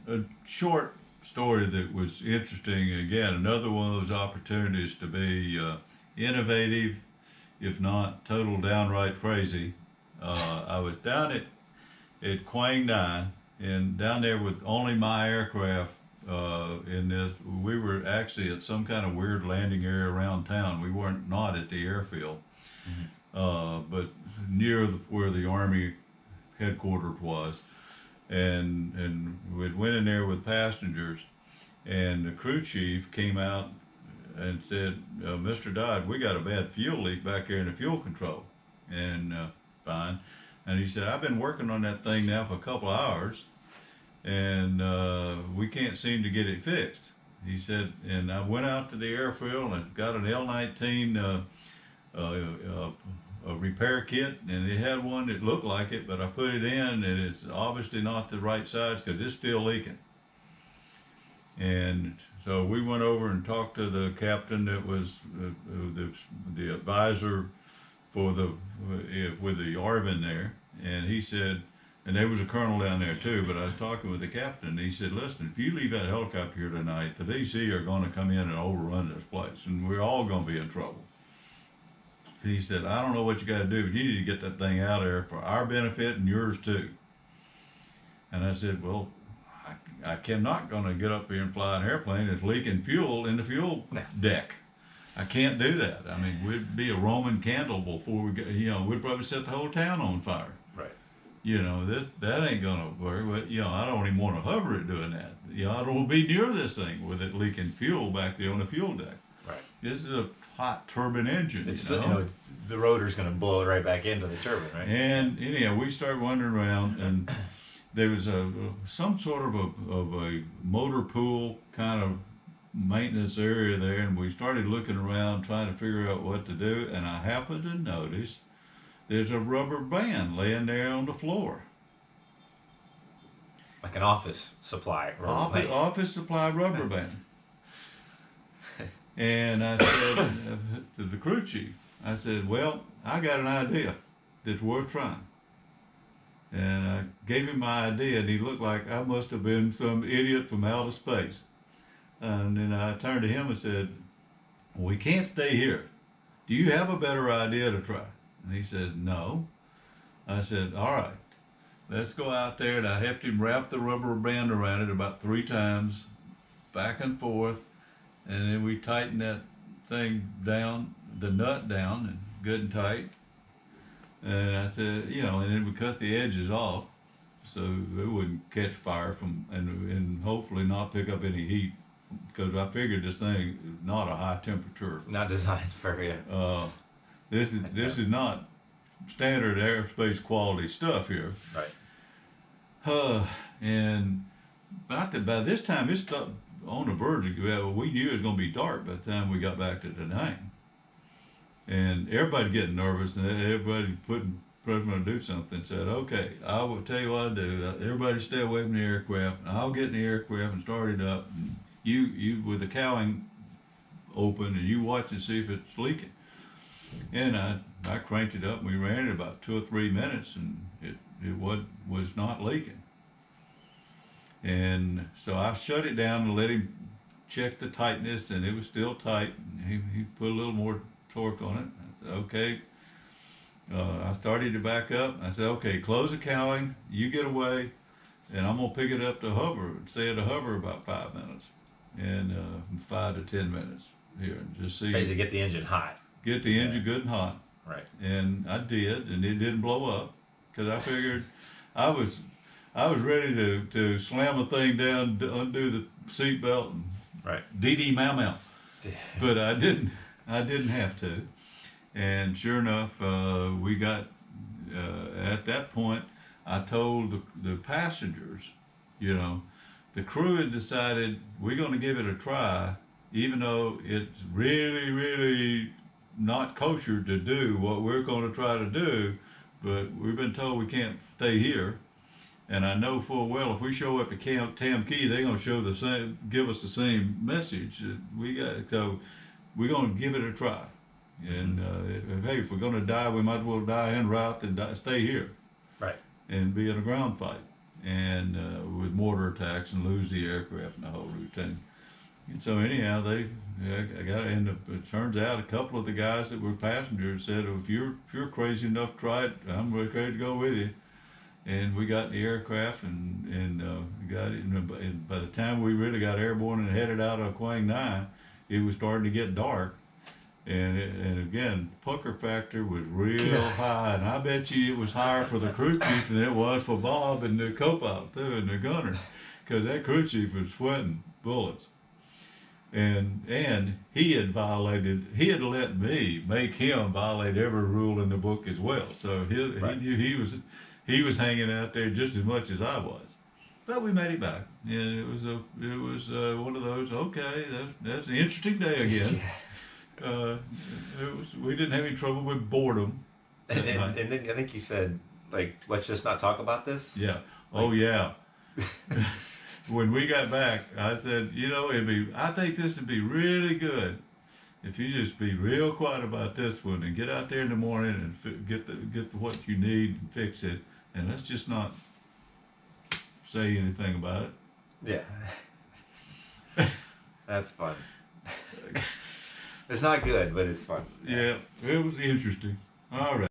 a short story that was interesting. Again, another one of those opportunities to be innovative, if not total downright crazy. I was down at Quang Nine, and down there with only my aircraft in this. We were actually at some kind of weird landing area around town. We weren't not at the airfield, but near where the Army headquarters was, and we went in there with passengers, and the crew chief came out and said, "Mr. Dodd, we got a bad fuel leak back there in the fuel control," and fine. And he said, "I've been working on that thing now for a couple of hours, and we can't seem to get it fixed." He said, and I went out to the airfield and got an L-19 a repair kit, and it had one that looked like it, but I put it in, and it's obviously not the right size because it's still leaking. And so we went over and talked to the captain that was the advisor for with the ARVN there, and he said, and there was a colonel down there too, but I was talking with the captain, and he said, "Listen, if you leave that helicopter here tonight, the VC are going to come in and overrun this place, and we're all going to be in trouble." He said, "I don't know what you got to do, but you need to get that thing out of there for our benefit and yours too." And I said, "Well, I cannot going to get up here and fly an airplane that's leaking fuel in the fuel deck. I can't do that. I mean, we'd be a Roman candle before we get, we'd probably set the whole town on fire. Right. That ain't gonna work. But I don't even want to hover it doing that. I don't want to be near this thing with it leaking fuel back there on the fuel deck. Right. This is a hot turbine engine. The rotor's going to blow it right back into the turbine, right? And anyhow, we started wandering around, and there was some sort of a motor pool kind of maintenance area there, and we started looking around trying to figure out what to do, and I happened to notice there's a rubber band laying there on the floor. Like an office supply rubber band. Office supply rubber band. And I said to the crew chief, I said, "Well, I got an idea that's worth trying." And I gave him my idea, and he looked like I must have been some idiot from outer space. And then I turned to him and said, "We can't stay here. Do you have a better idea to try?" And he said, "No." I said, "All right, let's go out there." And I helped him wrap the rubber band around it about 3 times, back and forth. And then we tightened that thing down, the nut down, and good and tight. And I said, and then we cut the edges off so it wouldn't catch fire and hopefully not pick up any heat, because I figured this thing is not a high temperature. Not designed for you. This is not standard aerospace quality stuff here. Right. And by this time, it's on the verge of, we knew it was going to be dark by the time we got back to Da Nang. And everybody getting nervous, and everybody putting pressure to do something. Said, "Okay, I will tell you what I'll do. Everybody stay away from the aircraft. I'll get in the aircraft and start it up. And you with the cowling open, and you watch and see if it's leaking." And I cranked it up, and we ran it about 2 or 3 minutes, and it was not leaking. And so I shut it down and let him check the tightness, and it was still tight. And he put a little more torque on it. I said, "Okay." I started to back up. I said, "Okay, close the cowling, you get away, and I'm gonna pick it up to hover. Stay at a hover about 5 minutes, and 5 to 10 minutes here, and just see." Basically, get the engine hot. Get the engine good and hot. Right. And I did, and it didn't blow up, because I figured I was ready to slam a thing down, undo the seatbelt, and right. DD Mau. But I didn't have to. And sure enough, we got, at that point, I told the passengers, the crew had decided we're going to give it a try, even though it's really, really not kosher to do what we're going to try to do, but we've been told we can't stay here. And I know full well if we show up at Tam Key, they're going to give us the same message. So we're going to give it a try. And hey, if we're going to die, we might as well die en route than stay here. Right. And be in a ground fight. and with mortar attacks and lose the aircraft and the whole routine. And so anyhow, I got to end up. It turns out a couple of the guys that were passengers said, oh, if you're crazy enough to try it, I'm ready to go with you. And we got in the aircraft and got it. And by the time we really got airborne and headed out of Quang Ngai, it was starting to get dark. And again, pucker factor was real high, and I bet you it was higher for the crew chief than it was for Bob and the co-pilot too, and the gunner, because that crew chief was sweating bullets. And he had let me make him violate every rule in the book as well. So Right. he knew he was hanging out there just as much as I was. But we made it back, and it was one of those. Okay, that's an interesting day again. We didn't have any trouble with boredom. And, that night. and then I think you said, like, let's just not talk about this. Yeah. Oh yeah. When we got back, I said, I think this would be really good if you just be real quiet about this one and get out there in the morning and get what you need and fix it, and let's just not say anything about it. Yeah. That's fun. It's not good, but it's fun. Yeah, it was interesting. All right.